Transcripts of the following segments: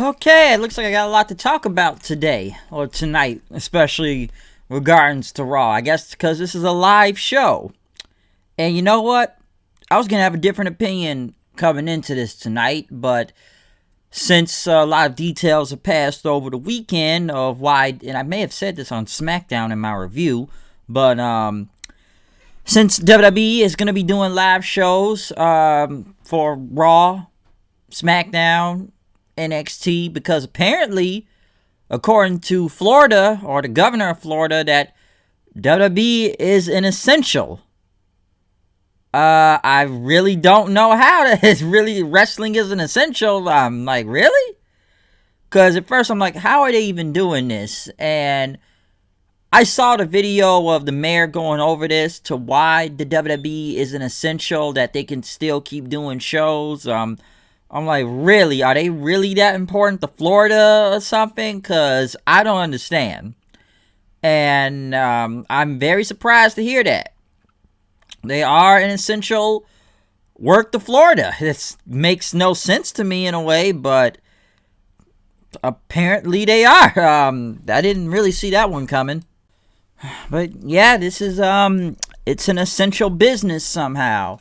Okay, it looks like I got a lot to talk about today, or tonight, especially regards to Raw. I guess because this is a live show. And you know what? I was going to have a different opinion coming into this tonight, but since a lot of details have passed over the weekend of why, and I may have said this on SmackDown in my review, but since WWE is going to be doing live shows for Raw, SmackDown, NXT, because apparently, according to Florida, or the governor of Florida, that WWE is an essential. I really don't know how that is really, wrestling is an essential. I'm like, really? Because at first I'm like, how are they even doing this? And I saw the video of the mayor going over this to why the WWE is an essential, that they can still keep doing shows. I'm like, really? Are they really that important to Florida or something? Because I don't understand. And I'm very surprised to hear that. They are an essential work to Florida. This makes no sense to me in a way, but apparently they are. I didn't really see that one coming. But yeah, this is, it's an essential business somehow.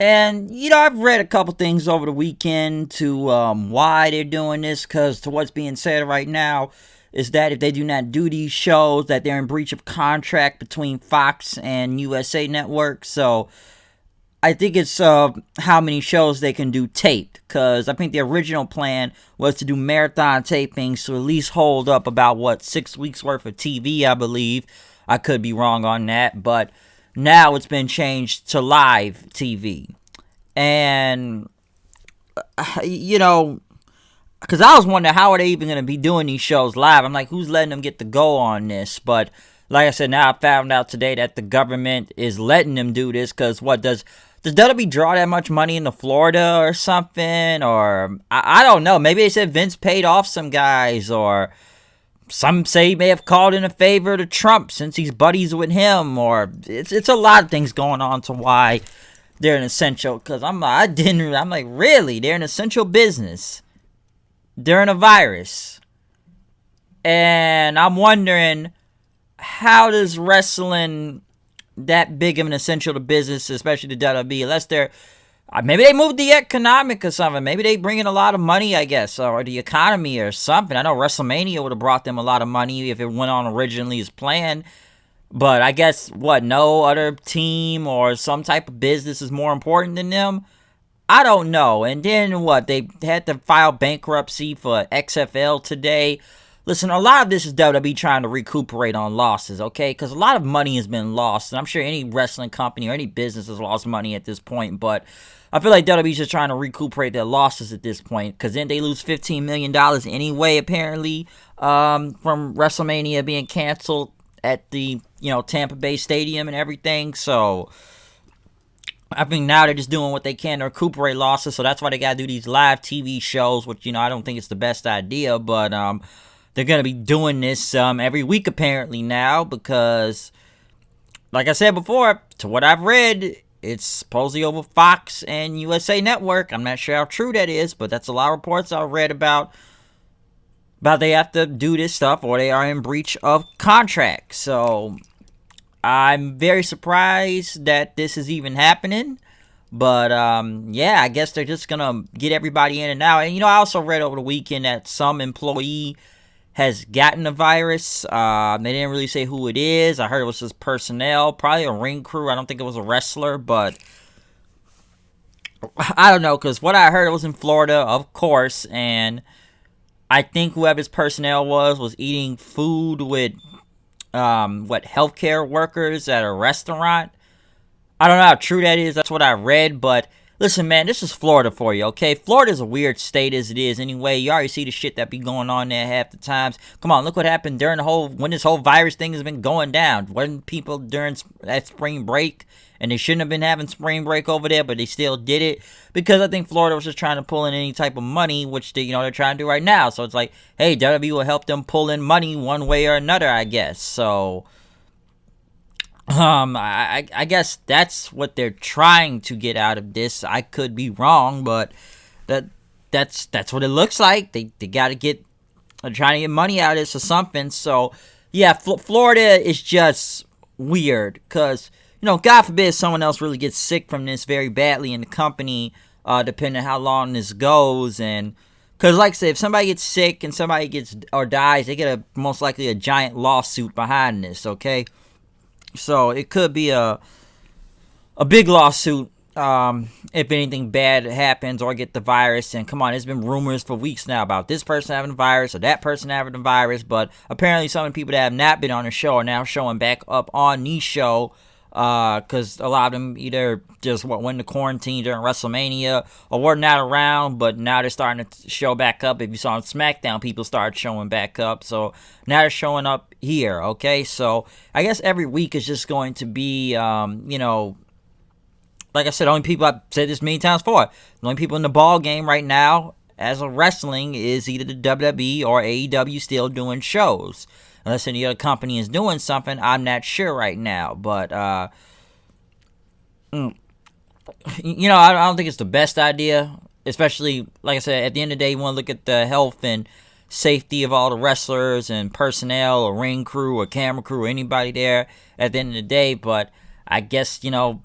And, you know, I've read a couple things over the weekend to why they're doing this, because to what's being said right now is that if they do not do these shows, that they're in breach of contract between Fox and USA Network. So I think it's how many shows they can do taped, because I think the original plan was to do marathon tapings to at least hold up about, 6 weeks worth of TV, I believe. I could be wrong on that, but now it's been changed to live TV. And, you know, because I was wondering how are they even going to be doing these shows live. I'm like, who's letting them get the go on this? But like I said, now I found out today that the government is letting them do this, because what does WWE draw that much money into Florida or something? Or I don't know. Maybe they said Vince paid off some guys, or some say he may have called in a favor to Trump since he's buddies with him, or it's a lot of things going on to why they're an essential. Because I'm like, really? They're an essential business during a virus. And I'm wondering, how does wrestling that big of an essential to business, especially the WWE, unless they're, maybe they moved the economic or something. Maybe they bring in a lot of money, I guess, or the economy or something. I know WrestleMania would have brought them a lot of money if it went on originally as planned. But I guess, no other team or some type of business is more important than them? I don't know. And then they had to file bankruptcy for XFL today. Listen, a lot of this is WWE trying to recuperate on losses, okay? Because a lot of money has been lost, and I'm sure any wrestling company or any business has lost money at this point, but I feel like WWE's just trying to recuperate their losses at this point, because then they lose $15 million anyway, apparently, from WrestleMania being canceled at the, Tampa Bay Stadium and everything. So I think now they're just doing what they can to recuperate losses, so that's why they got to do these live TV shows, which, I don't think it's the best idea, but they're going to be doing this every week apparently now, because, like I said before, to what I've read, it's supposedly over Fox and USA Network. I'm not sure how true that is, but that's a lot of reports I've read about they have to do this stuff or they are in breach of contract. So I'm very surprised that this is even happening. But, yeah, I guess they're just going to get everybody in and out. And, I also read over the weekend that some employee has gotten the virus. They didn't really say who it is. I heard it was just personnel, probably a ring crew. I don't think it was a wrestler, but I don't know, because what I heard, it was in Florida, of course, and I think whoever's personnel was eating food with, healthcare workers at a restaurant. I don't know how true that is. That's what I read, but listen, man, this is Florida for you, okay? Florida's a weird state as it is anyway. You already see the shit that be going on there half the times. Come on, look what happened when this whole virus thing has been going down. When people during that spring break, and they shouldn't have been having spring break over there, but they still did it, because I think Florida was just trying to pull in any type of money, which they're trying to do right now. So it's like, hey, WWE will help them pull in money one way or another, I guess. So I guess that's what they're trying to get out of this. I could be wrong, but that's that's what it looks like. They got to get, they're trying to get money out of this or something. So yeah, Florida is just weird because, you know, God forbid someone else really gets sick from this very badly in the company, depending on how long this goes. And because, like I said, if somebody gets sick and somebody gets or dies, they get most likely a giant lawsuit behind this. Okay, so it could be a big lawsuit if anything bad happens or get the virus. And come on, there's been rumors for weeks now about this person having the virus or that person having the virus, but apparently some of the people that have not been on the show are now showing back up on the show, because a lot of them either just went to quarantine during WrestleMania or were not around, but now they're starting to show back up. If you saw on SmackDown, people started showing back up, so now they're showing up here. Okay, so I guess every week is just going to be, you know, like I said, only people, I've said this many times before, the only people in the ball game right now as of wrestling is either the WWE or AEW still doing shows. Unless any other company is doing something, I'm not sure right now. But, you know, I don't think it's the best idea. Especially, like I said, at the end of the day, you want to look at the health and safety of all the wrestlers and personnel or ring crew or camera crew or anybody there at the end of the day. But I guess, you know,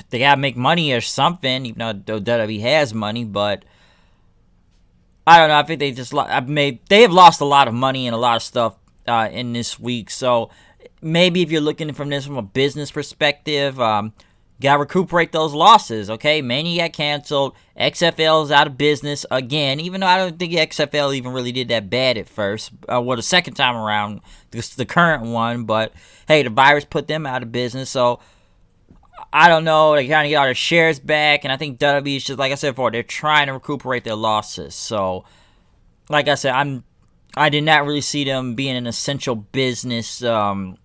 they got to make money or something, even though WWE has money. But I don't know. I think they just they have lost a lot of money and a lot of stuff in this week. So maybe if you're looking from a business perspective, gotta recuperate those losses. Okay, Mania got canceled. XFL is out of business again, even though I don't think XFL even really did that bad at first. The second time around, the current one. But hey, the virus put them out of business. So I don't know. They kind of get all their shares back, and I think WWE is just, like I said before, they're trying to recuperate their losses. So, like I said, I did not really see them being an essential business, you know,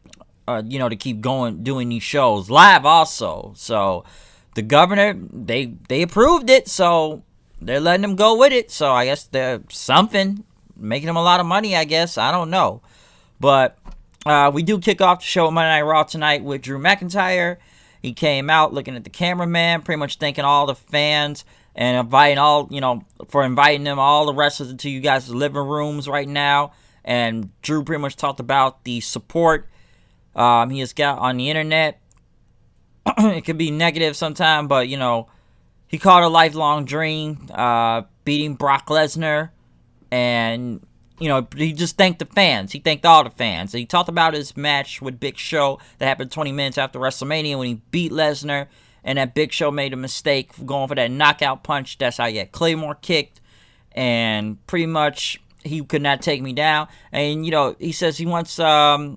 to keep going, doing these shows live also. So the governor, they approved it, so they're letting them go with it. So I guess they're something, making them a lot of money, I guess. I don't know. But we do kick off the show Monday Night Raw tonight with Drew McIntyre. He came out looking at the cameraman, pretty much thanking all the fans and inviting all the wrestlers into you guys' living rooms right now. And Drew pretty much talked about the support he has got on the internet. It could be negative sometimes, but, you know, he called it a lifelong dream, beating Brock Lesnar. And, you know, he just thanked the fans. He thanked all the fans. And he talked about his match with Big Show that happened 20 minutes after WrestleMania when he beat Lesnar. And that Big Show made a mistake going for that knockout punch. That's how he got Claymore kicked. And pretty much he could not take me down. And, you know, he says he wants the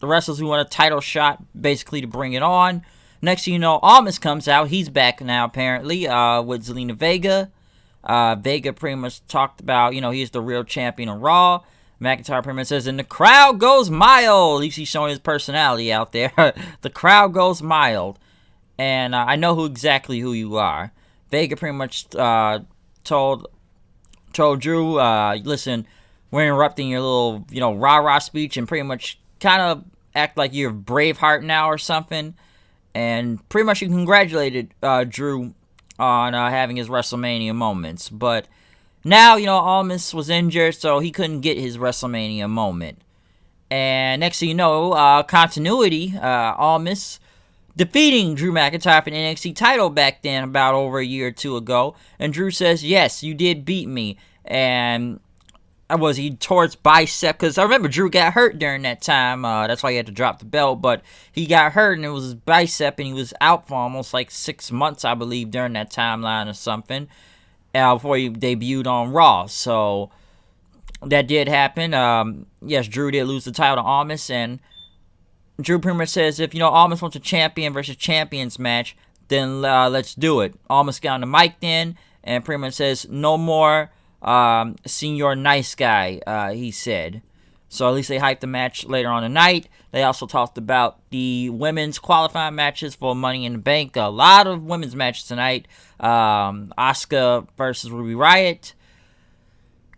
wrestlers who want a title shot basically to bring it on. Next thing you know, Almas comes out. He's back now, apparently, with Zelina Vega. Vega pretty much talked about, you know, he's the real champion of Raw. McIntyre pretty much says, and the crowd goes mild. At least he's showing his personality out there. The crowd goes mild. And I know exactly who you are. Vega pretty much told Drew, listen, we're interrupting your little, you know, rah-rah speech, and pretty much kind of act like you're Braveheart now or something. And pretty much he congratulated Drew on having his WrestleMania moments. But now, you know, Almas was injured, so he couldn't get his WrestleMania moment. And next thing you know, continuity, Almas defeating Drew McIntyre for the NXT title back then, about over a year or two ago. And Drew says, yes, you did beat me. And he tore his bicep? Because I remember Drew got hurt during that time. That's why he had to drop the belt. But he got hurt, and it was his bicep, and he was out for almost like 6 months, I believe, during that timeline or something, before he debuted on Raw. So that did happen. Yes, Drew did lose the title to Almas, and Drew pretty much says, if, you know, Almas wants a champion versus champions match, then let's do it. Almas got on the mic then, and pretty much says, no more Senior Nice Guy, he said. So at least they hyped the match later on tonight. They also talked about the women's qualifying matches for Money in the Bank. A lot of women's matches tonight. Asuka versus Ruby Riott.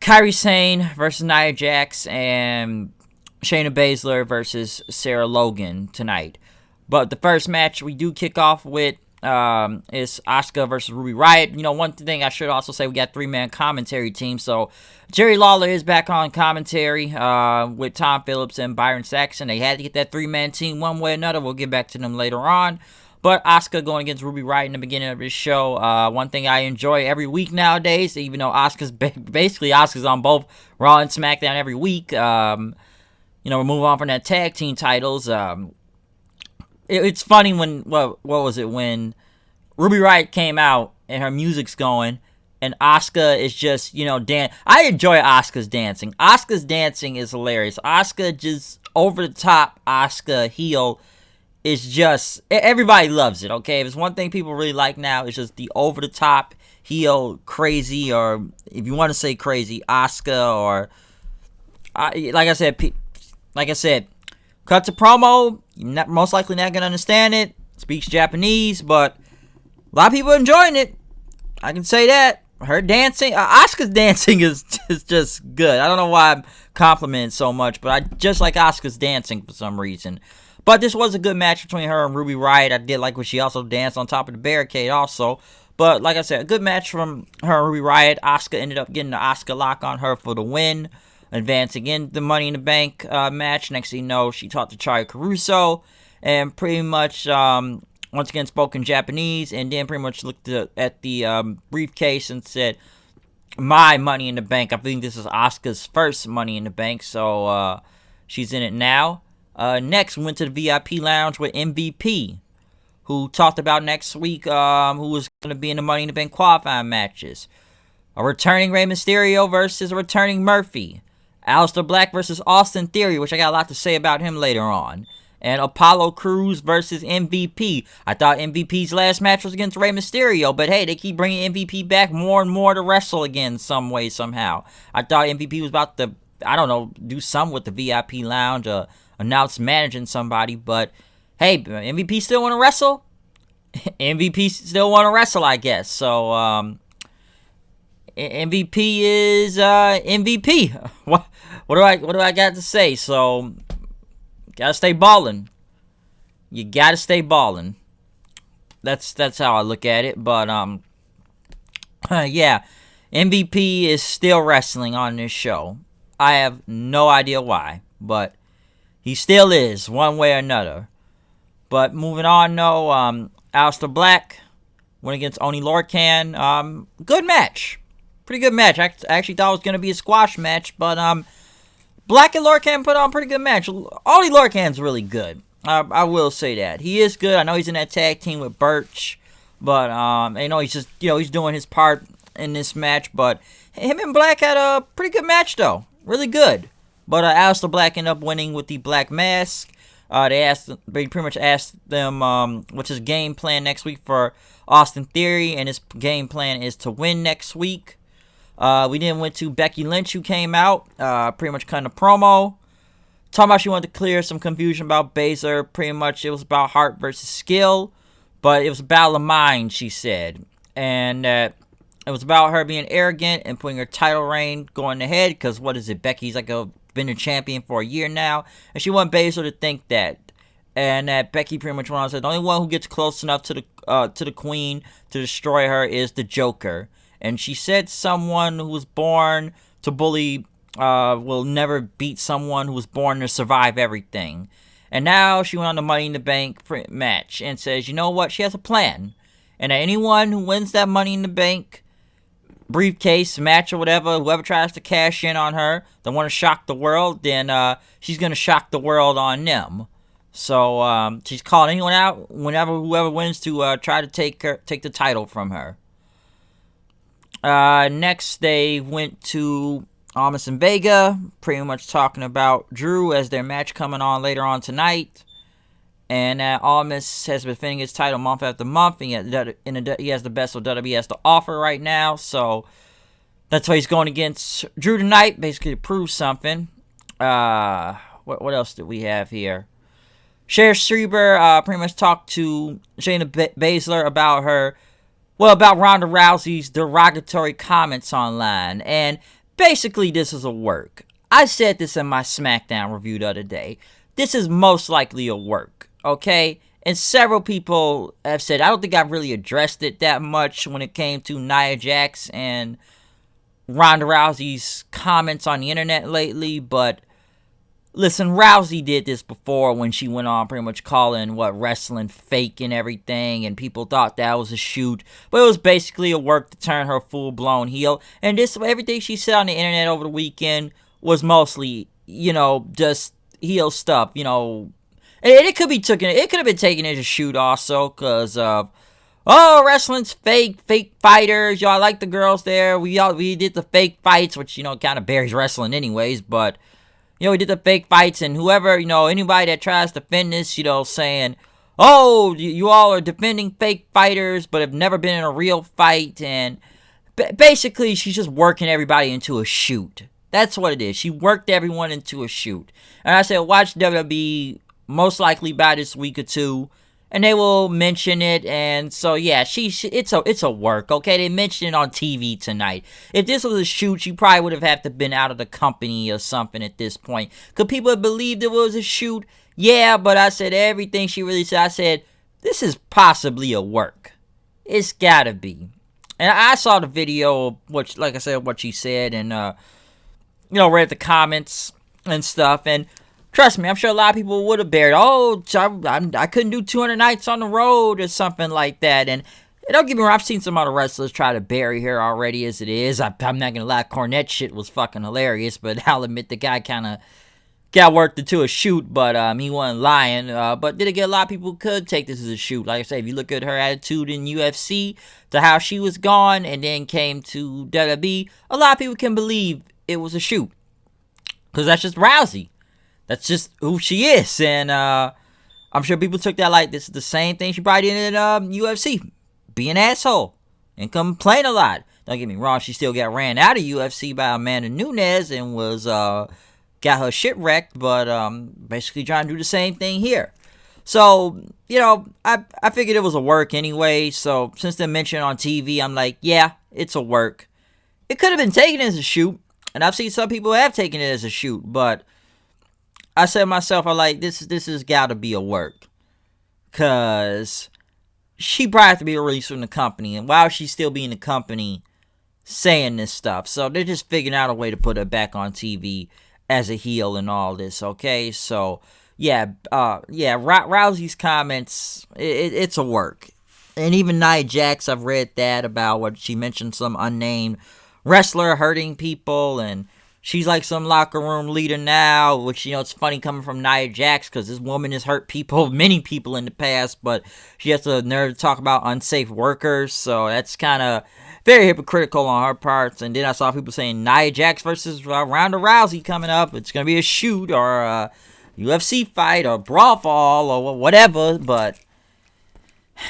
Kairi Sane versus Nia Jax. And Shayna Baszler versus Sarah Logan tonight. But the first match we do kick off with is Asuka versus Ruby Riott. You know, one thing I should also say, we got 3-man commentary team. So Jerry Lawler is back on commentary with Tom Phillips and Byron Saxon. They had to get that 3-man team one way or another. We'll get back to them later on. But Asuka going against Ruby Riott in the beginning of this show. One thing I enjoy every week nowadays, even though Asuka's on both Raw and SmackDown every week. We're moving on from that tag team titles. It's funny when, what was it, when Ruby Riott came out and her music's going and Asuka is just, I enjoy Asuka's dancing. Asuka's dancing is hilarious. Asuka just over the top, Asuka heel is just, everybody loves it, okay? If it's one thing people really like now, it's just the over the top heel crazy, or if you want to say crazy, Asuka, or like I said, cut to promo. You're most likely not going to understand it. Speaks Japanese, but a lot of people are enjoying it. I can say that. Her dancing, Asuka's dancing is just good. I don't know why I'm complimenting so much, but I just like Asuka's dancing for some reason. But this was a good match between her and Ruby Riott. I did like when she also danced on top of the barricade also. But like I said, a good match from her and Ruby Riott. Asuka ended up getting the Asuka lock on her for the win, advancing in the Money in the Bank match. Next thing you know, she talked to Chaya Caruso and pretty much once again spoke in Japanese, and then pretty much looked at the briefcase and said, "My Money in the Bank." I think this is Asuka's first Money in the Bank, so she's in it now. Next, we went to the VIP lounge with MVP, who talked about next week who was going to be in the Money in the Bank qualifying matches. A returning Rey Mysterio versus a returning Murphy. Aleister Black versus Austin Theory, which I got a lot to say about him later on. And Apollo Crews versus MVP. I thought MVP's last match was against Rey Mysterio, but hey, they keep bringing MVP back more and more to wrestle again some way, somehow. I thought MVP was about to, do something with the VIP lounge, announce managing somebody, but hey, MVP still want to wrestle? MVP still want to wrestle, I guess. So, MVP is MVP. What do I got to say? So, gotta stay balling. You gotta stay balling. That's how I look at it. But yeah, MVP is still wrestling on this show. I have no idea why, but he still is, one way or another. But moving on, though, Aleister Black went against Oni Lorcan. Good match. Pretty good match. I actually thought it was going to be a squash match, but Black and Lorcan put on a pretty good match. Oni Lorcan's really good. I will say that. He is good. I know he's in that tag team with Birch, but he's just, he's doing his part in this match. But him and Black had a pretty good match, though. Really good. But Aleister Black ended up winning with the Black Mask. They pretty much asked them what's his game plan next week for Austin Theory, and his game plan is to win next week. We then went to Becky Lynch, who came out, pretty much cutting a promo, talking about she wanted to clear some confusion about Baszler. Pretty much it was about heart versus skill, but it was a battle of minds, she said, and it was about her being arrogant and putting her title reign going ahead, because what is it, Becky's been a champion for a year now, and she wanted Baszler to think that, and that Becky pretty much went on and said the only one who gets close enough to the Queen to destroy her is the Joker, and she said someone who was born to bully will never beat someone who was born to survive everything. And now she went on the Money in the Bank match and says, you know what, she has a plan, and that anyone who wins that Money in the Bank briefcase match or whatever, whoever tries to cash in on her, they want to shock the world, then she's going to shock the world on them. So she's calling anyone out whoever wins to try to take the title from her. Next they went to Almas and Vega, pretty much talking about Drew as their match coming on later on tonight. And Almas has been defending his title month after month. He has the best of WWE has to offer right now. So that's why he's going against Drew tonight, basically to prove something. What else did we have here? Cher Schreiber pretty much talked to Shayna Baszler about about Ronda Rousey's derogatory comments online. And basically this is a work. I said this in my SmackDown review the other day. This is most likely a work. Okay, And several people have said, I don't think I've really addressed it that much when it came to Nia Jax and Ronda Rousey's comments on the internet lately, but listen, Rousey did this before when she went on pretty much calling wrestling fake and everything, and people thought that was a shoot, but it was basically a work to turn her full-blown heel. And everything she said on the internet over the weekend was mostly, just heel stuff, and it could have been taken as a shoot also, because of, oh, wrestling's fake fighters, y'all like the girls there, we did the fake fights, which, kind of buries wrestling anyways, but we did the fake fights, and whoever, anybody that tries to defend this, saying, oh, you all are defending fake fighters, but have never been in a real fight, and basically, she's just working everybody into a shoot. That's what it is. She worked everyone into a shoot. And I said, watch WWE most likely by this week or two, and they will mention it. And so yeah, it's a work, okay? They mentioned it on TV tonight. If this was a shoot, she probably would have had to been out of the company or something at this point. Could people have believed it was a shoot? Yeah, but I said everything she really said. I said, this is possibly a work. It's gotta be. And I saw the video, which, like I said, what she said, and read the comments and stuff, and trust me, I'm sure a lot of people would have buried, oh, I couldn't do 200 nights on the road or something like that. And don't get me wrong, I've seen some other wrestlers try to bury her already as it is. I'm not going to lie, Cornette shit was fucking hilarious, but I'll admit the guy kind of got worked into a shoot, but he wasn't lying. But did it get a lot of people could take this as a shoot. Like I say, if you look at her attitude in UFC to how she was gone and then came to WWE, a lot of people can believe it was a shoot. Because that's just Rousey. That's just who she is. And I'm sure people took that like this is the same thing she probably did in UFC. Be an asshole. And complain a lot. Don't get me wrong, she still got ran out of UFC by Amanda Nunes and was got her shit wrecked. But basically trying to do the same thing here. So, I figured it was a work anyway. So since they mentioned it on TV, I'm like, yeah, it's a work. It could have been taken as a shoot. And I've seen some people have taken it as a shoot, but I said to myself, I'm like, this has got to be a work. Because she probably has to be released from the company. And why would she still be in the company saying this stuff? So they're just figuring out a way to put her back on TV as a heel and all this, okay? So, Rousey's comments, it's a work. And even Nia Jax, I've read that about what she mentioned, some unnamed wrestler hurting people, and she's like some locker room leader now, which, it's funny coming from Nia Jax, because this woman has hurt many people in the past, but she has the nerve to talk about unsafe workers, so that's kind of very hypocritical on her part. And then I saw people saying Nia Jax versus Ronda Rousey coming up, it's going to be a shoot, or a UFC fight, or brawl fall, or whatever, but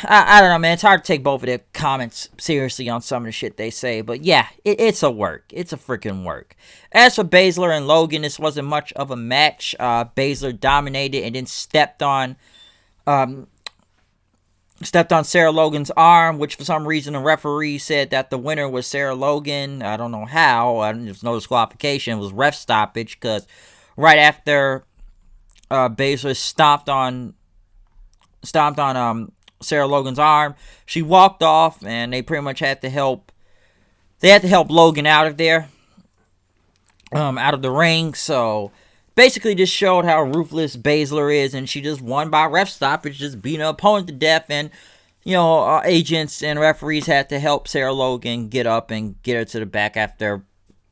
I don't know, man. It's hard to take both of their comments seriously on some of the shit they say. But yeah, it's a work. It's a freaking work. As for Baszler and Logan, this wasn't much of a match. Baszler dominated and then stepped on Sarah Logan's arm, which for some reason the referee said that the winner was Sarah Logan. I don't know how. There's no disqualification. It was ref stoppage, because right after Baszler stomped on Sarah Logan's arm, she walked off, and they pretty much had to help Logan out of there, out of the ring. So basically just showed how ruthless Baszler is, and she just won by ref stoppage, just beating her opponent to death. And agents and referees had to help Sarah Logan get up and get her to the back after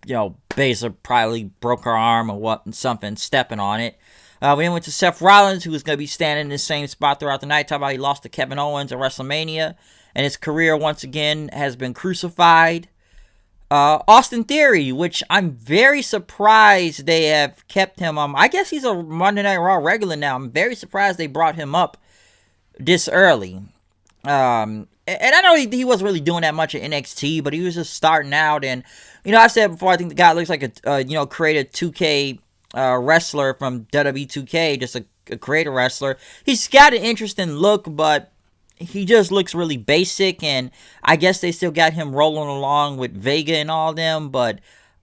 Baszler probably broke her arm or something, stepping on it. We then went to Seth Rollins, who was going to be standing in the same spot throughout the night. Talk about he lost to Kevin Owens at WrestleMania, and his career once again has been crucified. Austin Theory, which I'm very surprised they have kept him. I guess he's a Monday Night Raw regular now. I'm very surprised they brought him up this early. And I know he wasn't really doing that much at NXT, but he was just starting out. And I've said before, I think the guy looks like a creative 2K wrestler from WWE 2K, just a creator wrestler. He's got an interesting look, but he just looks really basic, and I guess they still got him rolling along with Vega and all them, but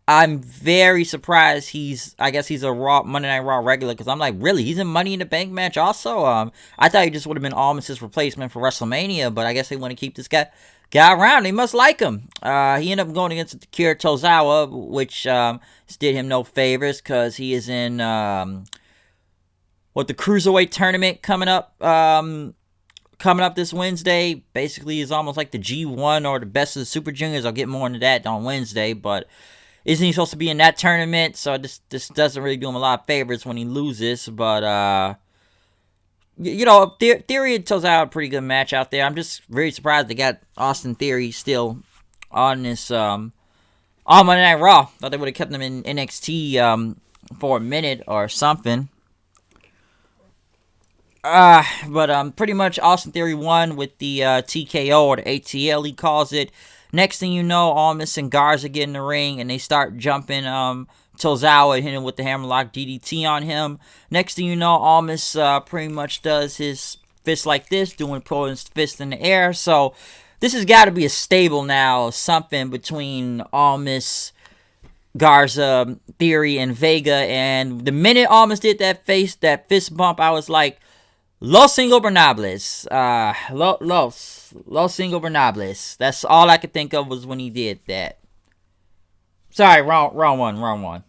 I'm very surprised I guess he's a Raw Monday Night Raw regular, because I'm like, really, he's in Money in the Bank match also. I thought he just would have been Almas' replacement for WrestleMania, but I guess they want to keep this guy around. They must like him. He ended up going against Akira Tozawa, which did him no favors, because he is in the Cruiserweight tournament coming up this Wednesday. Basically, is almost like the G1 or the Best of the Super Juniors. I'll get more into that on Wednesday, but isn't he supposed to be in that tournament? So this doesn't really do him a lot of favors when he loses. But Theory and Tozawa a pretty good match out there. I'm just very surprised they got Austin Theory still on this on Monday Night Raw. Thought they would have kept him in NXT for a minute or something. But pretty much Austin Theory won with the TKO, or the ATL he calls it. Next thing you know, Almas and Garza get in the ring, and they start jumping Tozawa and hitting him with the hammerlock DDT on him. Next thing you know, Almas pretty much does his fist like this, pulling his fist in the air. So this has got to be a stable now, something between Almas, Garza, Theory, and Vega. And the minute Almas did that fist bump, I was like, Los Ingobernables. Los Ingobernables. That's all I could think of was when he did that. Sorry, wrong one.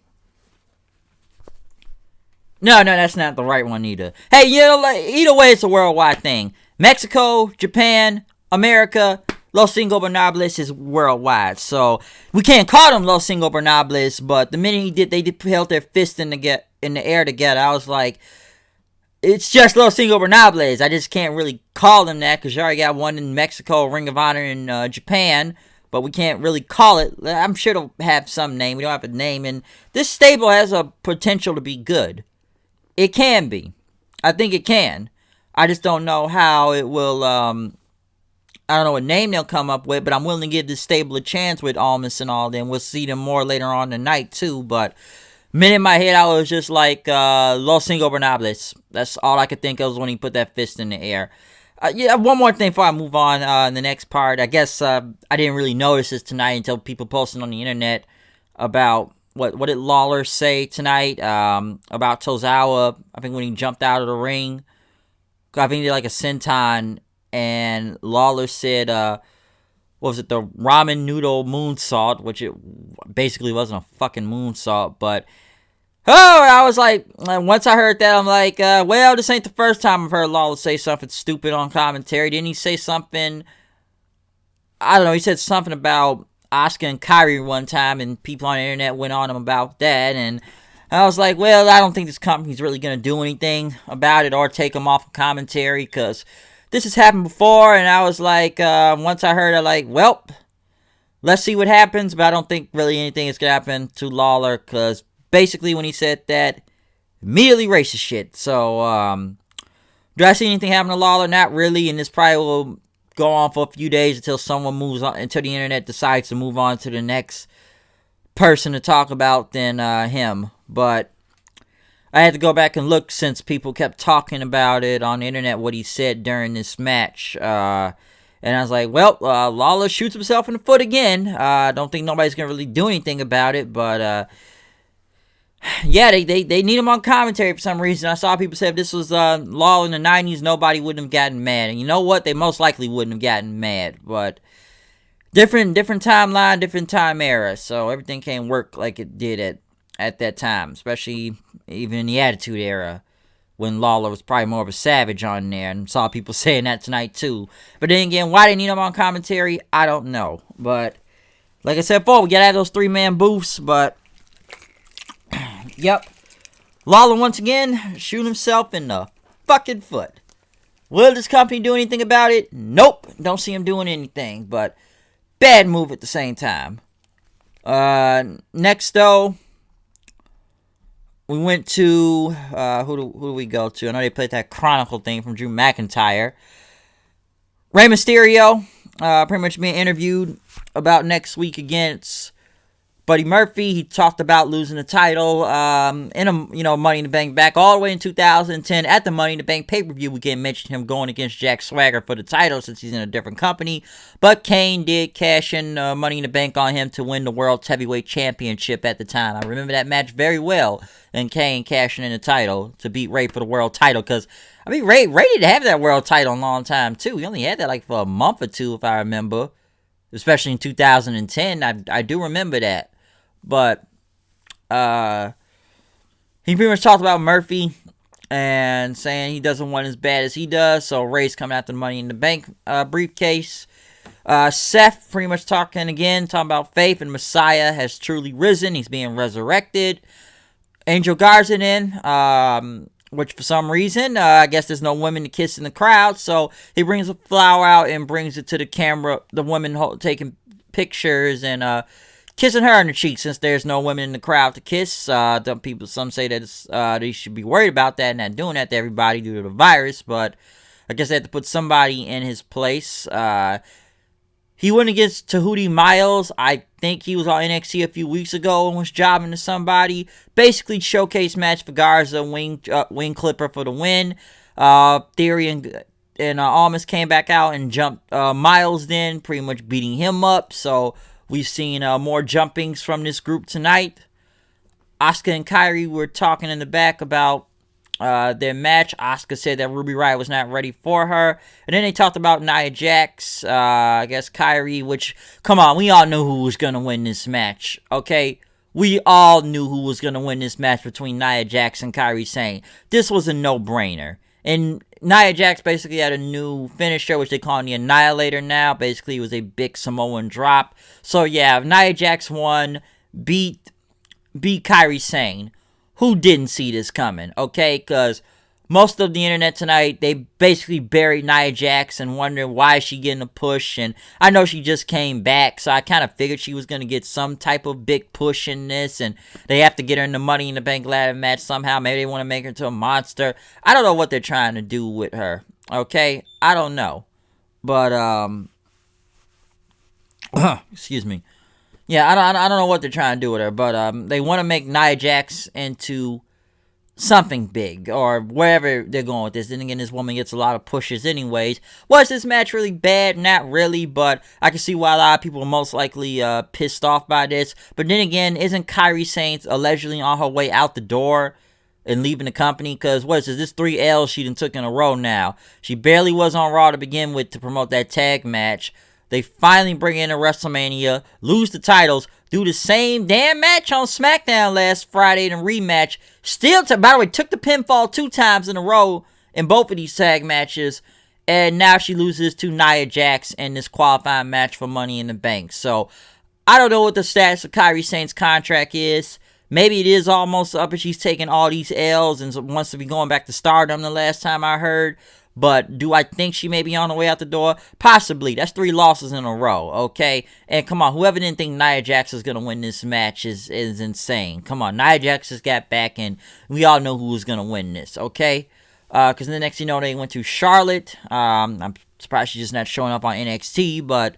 No, that's not the right one either. Hey, either way, it's a worldwide thing. Mexico, Japan, America, Los Ingobernables is worldwide. So we can't call them Los Ingobernables, but the minute they held their fist in the air together, I was like, it's just Los Ingobernables. I just can't really call them that, because you already got one in Mexico, Ring of Honor in Japan, but we can't really call it. I'm sure it'll have some name. We don't have a name, and this stable has a potential to be good. It can be. I think it can. I just don't know how it will. I don't know what name they'll come up with, but I'm willing to give this stable a chance with Almas and all them. We'll see them more later on tonight too, but minute in my head, I was just like, Los Ingobernables. That's all I could think of when he put that fist in the air. One more thing before I move on in the next part. I guess I didn't really notice this tonight until people posted on the internet about what did Lawler say tonight about Tozawa. I think when he jumped out of the ring, I think he did like a senton, and Lawler said, what was it, the ramen noodle moonsault, which it basically wasn't a fucking moonsault, but I was like, once I heard that, I'm like, well, this ain't the first time I've heard Lawler say something stupid on commentary. Didn't he say something, I don't know, he said something about Asuka and Kyrie one time, and people on the internet went on him about that, and I was like, well, I don't think this company's really going to do anything about it or take him off of commentary, because this has happened before. And I was like, once I heard it, like, well, let's see what happens, but I don't think really anything is going to happen to Lawler, because basically when he said that, immediately racist shit. So, do I see anything happen to Lawler? Not really, and this probably will go on for a few days until someone moves on, until the internet decides to move on to the next person to talk about than him. But I had to go back and look, since people kept talking about it on the internet, what he said during this match. And I was like, well, Lawler shoots himself in the foot again. I don't think nobody's going to really do anything about it, but yeah, they need him on commentary for some reason. I saw people say if this was Lawler in the 90s, nobody wouldn't have gotten mad. And you know what? They most likely wouldn't have gotten mad. But different timeline, different time era. So everything can't work like it did at that time. Especially even in the Attitude Era, when Lawler was probably more of a savage on there. And saw people saying that tonight too. But then again, why they need him on commentary, I don't know. But like I said before, we got to have those 3-man booths. But yep, Lawler once again shooting himself in the fucking foot. Will this company do anything about it? Nope, don't see him doing anything, but bad move at the same time. Next though, we went to who do we go to? I know they played that Chronicle thing from Drew McIntyre. Rey Mysterio pretty much being interviewed about next week against Buddy Murphy, he talked about losing the title in a Money in the Bank back all the way in 2010 at the Money in the Bank pay-per-view. We can't mention him going against Jack Swagger for the title since he's in a different company. But Kane did cash in Money in the Bank on him to win the World's Heavyweight Championship at the time. I remember that match very well, and Kane cashing in the title to beat Ray for the world title. Because, I mean, Ray didn't have that world title in a long time, too. He only had that like for a month or two, if I remember. Especially in 2010. I do remember that. But he pretty much talked about Murphy and saying he doesn't want as bad as he does. So Ray's coming after the Money in the Bank briefcase. Seth pretty much talking about faith and Messiah has truly risen. He's being resurrected. Angel Garza in, which for some reason, I guess there's no women to kiss in the crowd. So he brings a flower out and brings it to the camera. The woman taking pictures and kissing her on the cheek since there's no women in the crowd to kiss. Some say that they should be worried about that and not doing that to everybody due to the virus, but I guess they had to put somebody in his place. He went against Tahuti Miles. I think he was on NXT a few weeks ago and was jobbing to somebody. Basically, showcase match for Garza, wing clipper for the win. Theory and Almas came back out and jumped Miles then, pretty much beating him up. So we've seen more jumpings from this group tonight. Asuka and Kairi were talking in the back about their match. Asuka said that Ruby Riott was not ready for her. And then they talked about Nia Jax, I guess Kairi, which, come on, we all knew who was going to win this match, okay? We all knew who was going to win this match between Nia Jax and Kairi Sane. This was a no-brainer. And Nia Jax basically had a new finisher, which they call the Annihilator now. Basically, it was a big Samoan drop. So, yeah, Nia Jax won, beat Kairi Sane. Who didn't see this coming, okay? Because most of the internet tonight, they basically buried Nia Jax and wondering why is she getting a push. And I know she just came back, so I kind of figured she was going to get some type of big push in this. And they have to get her in the Money in the Bank ladder match somehow. Maybe they want to make her into a monster. I don't know what they're trying to do with her, okay? I don't know. But, excuse me. Yeah, I don't know what they're trying to do with her, but they want to make Nia Jax into something big, or wherever they're going with this. Then again, this woman gets a lot of pushes anyways. Was this match really bad? Not really, but I can see why a lot of people are most likely pissed off by this. But then again, isn't Kairi Sane allegedly on her way out the door and leaving the company? Because what is this? This 3 L's she done took in a row now. She barely was on Raw to begin with to promote that tag match. They finally bring in a WrestleMania, lose the titles, do the same damn match on SmackDown last Friday in a rematch. By the way, took the pinfall 2 times in a row in both of these tag matches. And now she loses to Nia Jax in this qualifying match for Money in the Bank. So, I don't know what the status of Kairi Sane's contract is. Maybe it is almost up and she's taking all these L's and wants to be going back to Stardom the last time I heard. But do I think she may be on the way out the door? Possibly. That's 3 losses in a row, okay? And come on, whoever didn't think Nia Jax is going to win this match is insane. Come on, Nia Jax has got back, and we all know who was going to win this, okay? Because the next thing you know, they went to Charlotte. I'm surprised she's just not showing up on NXT, but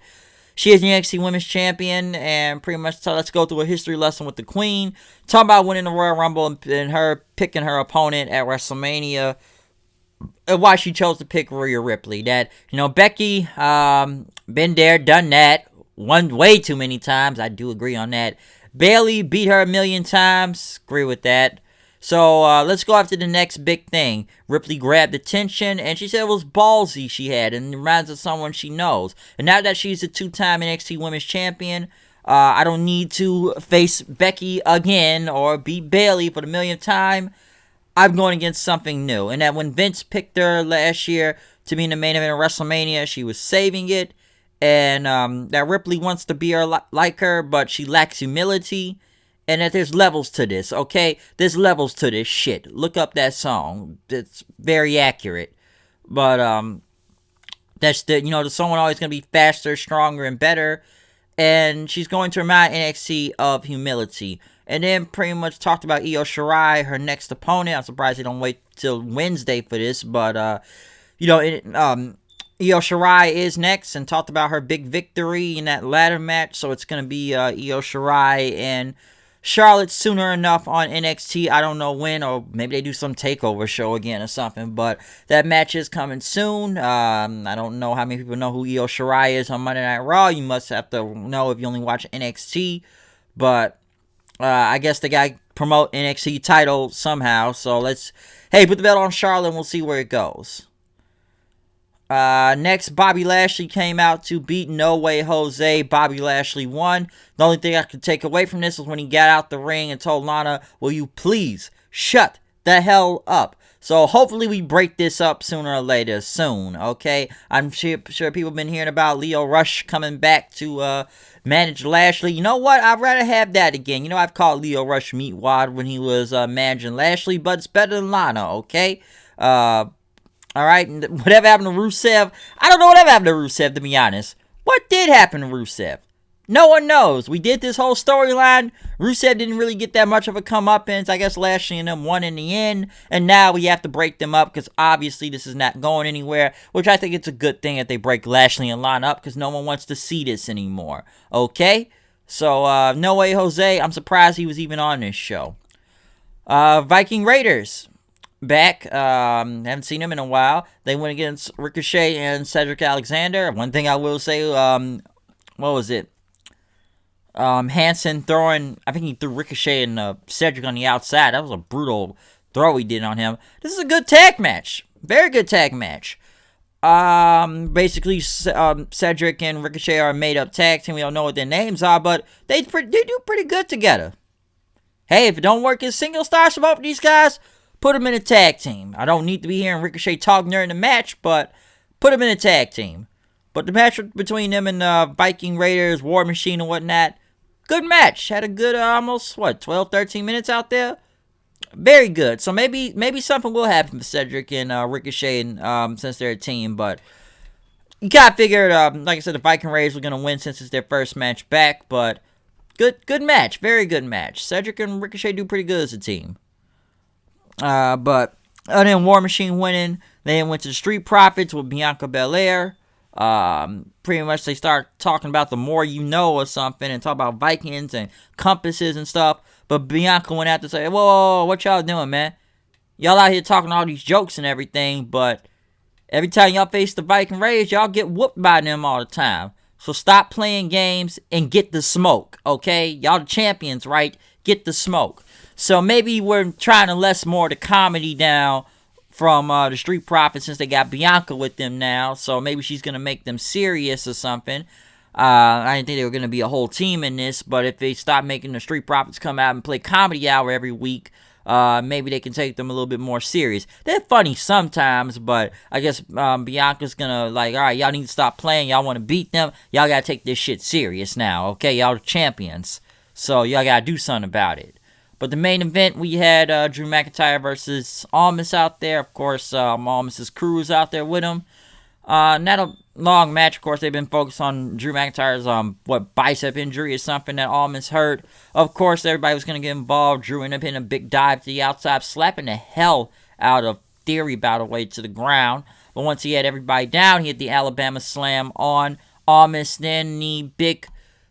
she is the NXT Women's Champion, and pretty much let's go through a history lesson with the Queen. Talking about winning the Royal Rumble and her picking her opponent at WrestleMania. Why she chose to pick Rhea Ripley. That, Becky, been there, done that, won way too many times. I do agree on that. Bayley beat her 1,000,000 times. Agree with that. So, let's go after the next big thing. Ripley grabbed attention, and she said it was ballsy she had, and it reminds of someone she knows. And now that she's a 2-time NXT Women's Champion, I don't need to face Becky again or beat Bayley for the 1,000,000th time. I'm going against something new. And that when Vince picked her last year to be in the main event of WrestleMania, she was saving it. And that Ripley wants to be like her, but she lacks humility. And that there's levels to this, okay? There's levels to this shit. Look up that song. It's very accurate. But that's the someone always going to be faster, stronger, and better. And she's going to remind NXT of humility. And then pretty much talked about Io Shirai, her next opponent. I'm surprised they don't wait till Wednesday for this. But, Io Shirai is next and talked about her big victory in that ladder match. So it's going to be Io Shirai and Charlotte sooner enough on NXT. I don't know when, or maybe they do some takeover show again or something. But that match is coming soon. I don't know how many people know who Io Shirai is on Monday Night Raw. You must have to know if you only watch NXT. But I guess they got to promote NXT title somehow. So put the belt on Charlotte and we'll see where it goes. Next, Bobby Lashley came out to beat No Way Jose. Bobby Lashley won. The only thing I could take away from this was when he got out the ring and told Lana, will you please shut the hell up? So hopefully we break this up sooner or later soon, okay? I'm sure people have been hearing about Leo Rush coming back to manage Lashley. You know what? I'd rather have that again. You know, I've called Leo Rush meatwad when he was managing Lashley, but it's better than Lana, okay? Alright, whatever happened to Rusev? I don't know whatever happened to Rusev, to be honest. What did happen to Rusev? No one knows. We did this whole storyline. Rusev didn't really get that much of a comeuppance. I guess Lashley and them won in the end. And now we have to break them up because obviously this is not going anywhere. Which I think it's a good thing that they break Lashley and Lana up because no one wants to see this anymore. Okay? So, No Way Jose, I'm surprised he was even on this show. Viking Raiders. Back, haven't seen him in a while. They went against Ricochet and Cedric Alexander. One thing I will say, what was it? Hansen throwing, I think he threw Ricochet and Cedric on the outside. That was a brutal throw he did on him. This is a good tag match. Very good tag match. Basically, Cedric and Ricochet are a made-up tag team. We don't know what their names are, but they do pretty good together. Hey, if it don't work as single stars for both of these guys, put them in a tag team. I don't need to be hearing Ricochet talk during the match, but put them in a tag team. But the match between them and Viking Raiders, War Machine and whatnot, good match. Had a good almost, 12, 13 minutes out there? Very good. So maybe something will happen for Cedric and Ricochet since they're a team. But you gotta figure, like I said, the Viking Raiders were going to win since it's their first match back. But good match. Very good match. Cedric and Ricochet do pretty good as a team. But other than War Machine winning, they went to the Street Profits with Bianca Belair. Pretty much they start talking about the more you know or something and talk about Vikings and compasses and stuff. But Bianca went out to say, whoa, what y'all doing, man? Y'all out here talking all these jokes and everything, but every time y'all face the Viking Raiders, y'all get whooped by them all the time. So stop playing games and get the smoke, okay? Y'all the champions, right? Get the smoke. So maybe we're trying to lessen more of the comedy down from the Street Profits since they got Bianca with them now. So maybe she's going to make them serious or something. I didn't think they were going to be a whole team in this, but if they stop making the Street Profits come out and play Comedy Hour every week, maybe they can take them a little bit more serious. They're funny sometimes, but I guess Bianca's going to all right, y'all need to stop playing. Y'all want to beat them. Y'all got to take this shit serious now, okay? Y'all the champions. So y'all got to do something about it. But the main event, we had Drew McIntyre versus Almas out there. Of course, Almas' crew is out there with him. Not a long match. Of course, they've been focused on Drew McIntyre's bicep injury or something that Almas hurt. Of course, everybody was going to get involved. Drew ended up hitting a big dive to the outside, slapping the hell out of Theory Battle Way to the ground. But once he had everybody down, he hit the Alabama Slam on Almas. Then the big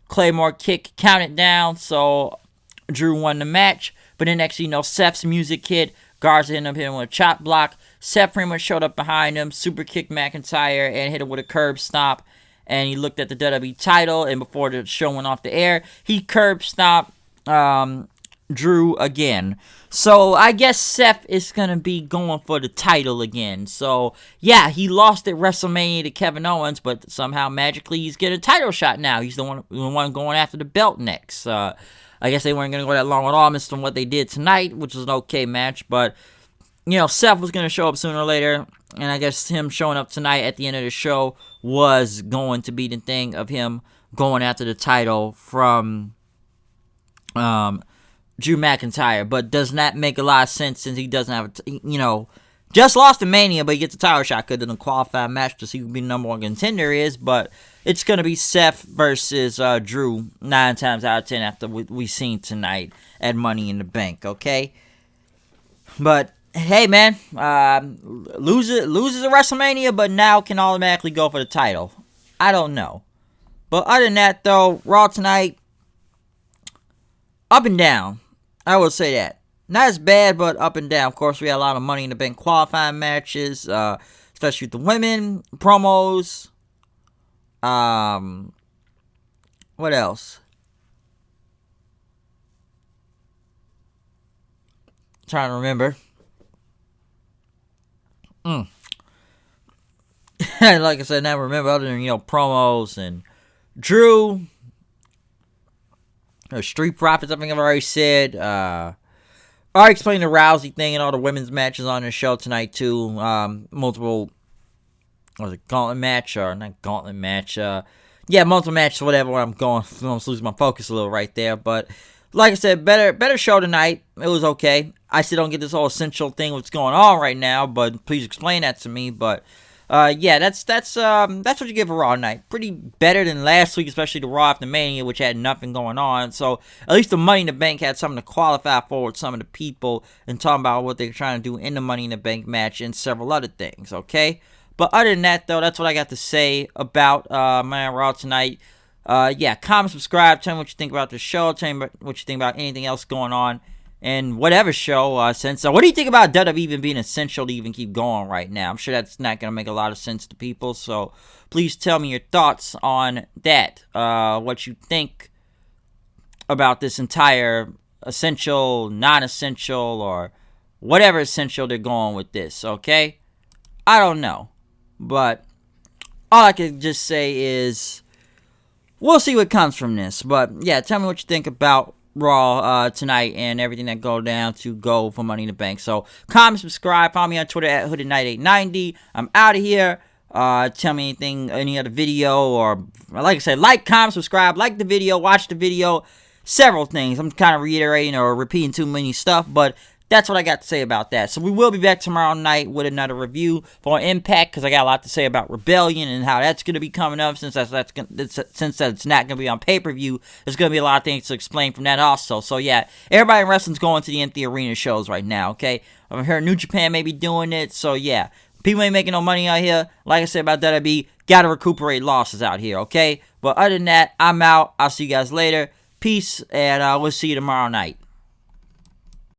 Claymore kick counted down. So Drew won the match, but then next you know, Seth's music hit. Garza ended up hitting with a chop block. Seth pretty much showed up behind him, super kicked McIntyre, and hit him with a curb stomp. And he looked at the WWE title, and before the show went off the air, he curb stomped Drew again. So I guess Seth is going to be going for the title again. So yeah, he lost at WrestleMania to Kevin Owens, but somehow magically he's getting a title shot now. He's the one going after the belt next. I guess they weren't going to go that long with Almas from what they did tonight, which was an okay match. But, Seth was going to show up sooner or later. And I guess him showing up tonight at the end of the show was going to be the thing of him going after the title from Drew McIntyre. But does not make a lot of sense since he doesn't have, just lost to Mania, but he gets a title shot because of the qualified match to see who the number one contender is. But it's going to be Seth versus Drew 9 times out of 10 after we seen tonight at Money in the Bank, okay? But hey man, loses a WrestleMania, but now can automatically go for the title. I don't know. But other than that, though, Raw tonight, up and down. I will say that. Not as bad, but up and down. Of course, we had a lot of Money in the Bank qualifying matches, especially with the women, promos. What else? Trying to remember. Like I said, never remember other than, promos and Drew. Street Profits, I think I've already said. I already explained the Rousey thing and all the women's matches on the show tonight, too. Multiple, gauntlet match, or not gauntlet match. Multiple matches, whatever. I'm almost losing my focus a little right there. But, like I said, better show tonight. It was okay. I still don't get this whole essential thing what's going on right now, but please explain that to me. But that's what you get for Raw tonight. Pretty better than last week, especially the Raw after Mania, which had nothing going on. So at least the Money in the Bank had something to qualify for with some of the people and talking about what they're trying to do in the Money in the Bank match and several other things. Okay, but other than that, though, that's what I got to say about Raw tonight. Comment, subscribe, tell me what you think about the show, tell me what you think about anything else going on and whatever show. What do you think about WWE even being essential to even keep going right now? I'm sure that's not going to make a lot of sense to people, so please tell me your thoughts on that. What you think about this entire essential, non-essential, or whatever essential they're going with this, okay? I don't know, but all I can just say is we'll see what comes from this. But yeah, tell me what you think about Raw tonight and everything that go down to go for Money in the Bank. So comment, subscribe, follow me on Twitter at HoodedKnight890. I'm out of here. Tell me anything, any other video, or like I said, like, comment, subscribe, like the video, watch the video, several things. I'm kind of reiterating or repeating too many stuff, but that's what I got to say about that. So we will be back tomorrow night with another review for Impact, because I got a lot to say about Rebellion and how that's going to be coming up. Since that's not going to be on pay-per-view, there's going to be a lot of things to explain from that also. So yeah, everybody in wrestling's going to the empty arena shows right now, okay? I'm hearing New Japan may be doing it, so yeah. People ain't making no money out here. Like I said about WWE, got to recuperate losses out here, okay? But other than that, I'm out. I'll see you guys later. Peace, and we'll see you tomorrow night.